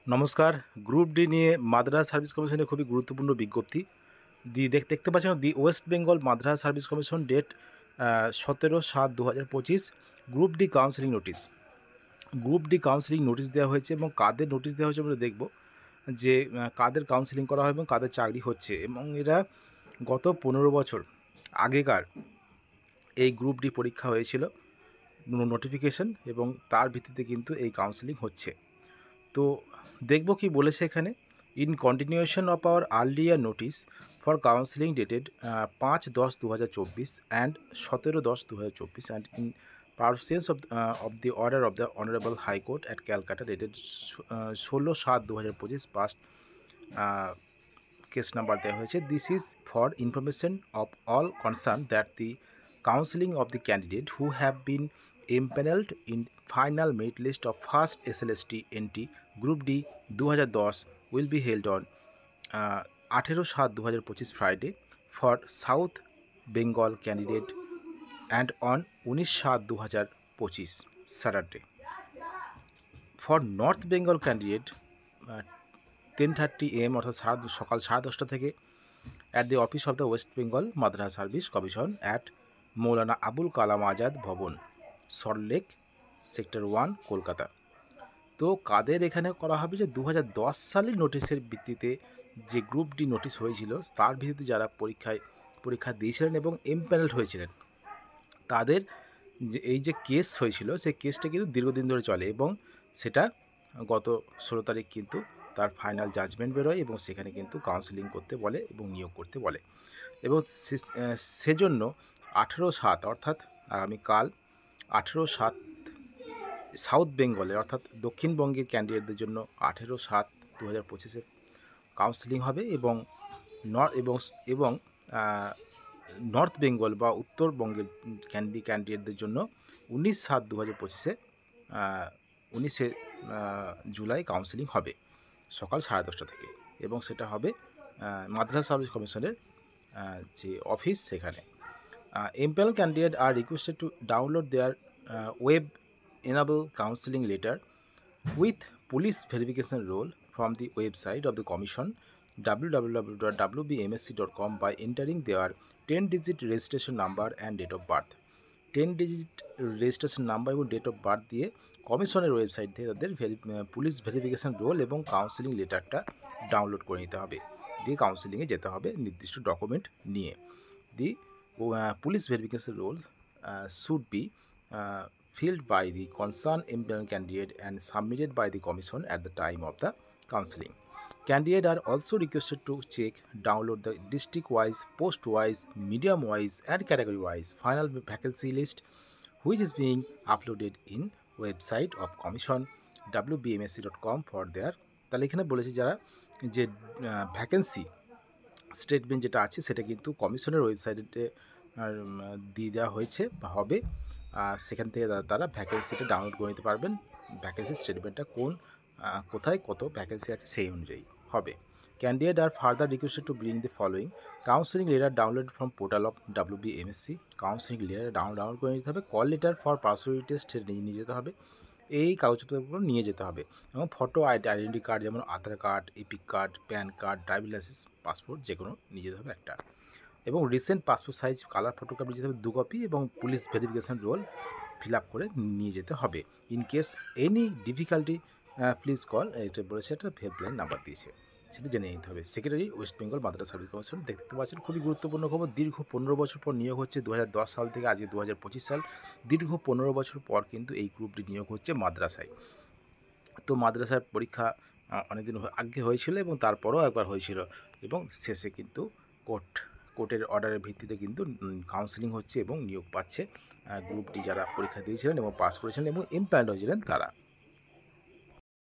নমস্কার। Group D নিয়ে Madras service কমিশনের খুবই গুরুত্বপূর্ণ বিজ্ঞপ্তি দেখতে পাচ্ছেন। The West Bengal Madrasah service commission, date 17/7/2025। Group D counselling notice. Group D counselling notice দেওয়া হয়েছে এবং কাদের নোটিশ দেওয়া হয়েছে আমরা দেখব যে কাদের কাউন্সিলিং করা হয় এবং কাদের চাকরি হচ্ছে, এবং এরা গত 15 বছর আগেকার এই গ্রুপ ডি পরীক্ষা হয়েছিল, নোটিফিকেশন, এবং তার ভিত্তিতে কিন্তু এই কাউন্সিলিং হচ্ছে। তো দেখব কি বলেছে এখানে। In continuation of our earlier notice for counselling dated 5/10/2024 and 17/10/2024 and in pursuance of the order of the honourable high court at Calcutta dated 16/7/2025 passed case number দেওয়া হয়েছে। This is for information of all concerned that the counselling of the candidate who have been empaneled in final merit list of first SLST NT Group D 2010 will be held on 18/7/2025 Friday for South Bengal candidate and on 19/7/2025 Saturday. For North Bengal candidate 10:30 AM অর্থাৎ সকাল 10:30 থেকে at the office of the West Bengal Madras Service Commission at Maulana Abul Kalam Azad ভবন, Salt Lake, sector 1, Kolkata. তো কাদের এখানে করা হবে, যে 2010 সালের নোটিশের ভিত্তিতে যে গ্রুপ ডি নোটিশ হয়েছিল তার ভিত্তিতে যারা পরীক্ষা দিয়েছিলেন এবং এমপ্যানেলড হয়েছিলেন, তাদের যে এই যে কেস হয়েছিল সেই কেসটা কিন্তু দীর্ঘদিন ধরে চলে এবং সেটা গত 16 তারিখ কিন্তু তার ফাইনাল জাজমেন্ট বেরোয় এবং সেখানে কিন্তু কাউন্সেলিং করতে বলে এবং নিয়োগ করতে বলে। এবং সেজন্য 18/7 অর্থাৎ আগামীকাল 18/7 সাউথ বেঙ্গলের অর্থাৎ দক্ষিণবঙ্গের ক্যান্ডিডেটদের জন্য 18/7/2025 কাউন্সেলিং হবে এবং এবং নর্থ বেঙ্গল বা উত্তরবঙ্গের ক্যান্ডিডেটদের জন্য 19/7/2025 19শে জুলাই কাউন্সেলিং হবে সকাল 10:30 থেকে, এবং সেটা হবে মাদ্রাস সার্ভিস কমিশনের যে অফিস সেখানে। Empaneled candidates are requested to download their web enable counseling letter with police verification roll from the website of the commission www.wbmsc.com by entering their 10-digit registration number and date of birth। 10-digit registration number এবং date of birth দিয়ে কমিশনের website থেকে তাদের police verification role এবং counselling লেটারটা download করে নিতে হবে, দিয়ে কাউন্সিলিংয়ে যেতে হবে নির্দিষ্ট ডকুমেন্ট নিয়ে। দি police verification role should be filled by the concerned empaneled candidate and submitted by the commission at the time of the counseling. Candidates are also requested to check, download the district-wise, post-wise, medium-wise and category-wise final vacancy list, which is being uploaded in website of commission wbmsc.com for their। তাহলে এখানে বলেছি যারা যে vacancy statement যেটা আছে সেটা কিন্তু কমিশনের ওয়েবসাইটে দিয়ে দেওয়া হয়েছে বা হবে, সেখান থেকে তারা ভ্যাকেন্সিটা ডাউনলোড করে নিতে পারবেন। ভ্যাকেন্সি স্টেটমেন্টটা কোথায় কত ভ্যাকেন্সি আছে সেই অনুযায়ী হবে। ক্যান্ডিডেট আর further requested to bring the following counselling letter download from portal of WBMSC। Counselling letter download করে নিতে হবে। Call letter for personality test নিয়ে যেতে হবে, এই কাগজপত্রগুলো নিয়ে যেতে হবে, এবং ফটো আইডেন্টি কার্ড যেমন Aadhaar card, EPIC card, PAN card, driving licence, passport যে কোনো নিয়ে যেতে হবে একটা, এবং recent passport size colour photograph নিয়ে যেতে হবে 2 কপি, এবং police verification roll fill up করে নিয়ে যেতে হবে। In case any difficulty please call, এটা বলেছে, একটা হেল্পলাইন নাম্বার দিয়েছে, সেটা জেনে নিতে হবে। Secretary West Bengal Madrasah service commission. দেখতে পাচ্ছেন খুবই গুরুত্বপূর্ণ খবর। দীর্ঘ 15 বছর পর নিয়োগ হচ্ছে 2010 সাল থেকে, আজকে 2025 সাল। দীর্ঘ 15 বছর পর কিন্তু এই গ্রুপটি নিয়োগ হচ্ছে মাদ্রাসায়। তো মাদ্রাসার পরীক্ষা অনেকদিন আগে হয়েছিল এবং তারপরও একবার হয়েছিল, এবং শেষে কিন্তু কোর্টের অর্ডারের ভিত্তিতে কিন্তু কাউন্সেলিং হচ্ছে এবং নিয়োগ পাচ্ছে গ্রুপটি যারা পরীক্ষা দিয়েছিলেন এবং পাস করেছিলেন এবং এমপ্লয়েড হয়েছিলেন তারা।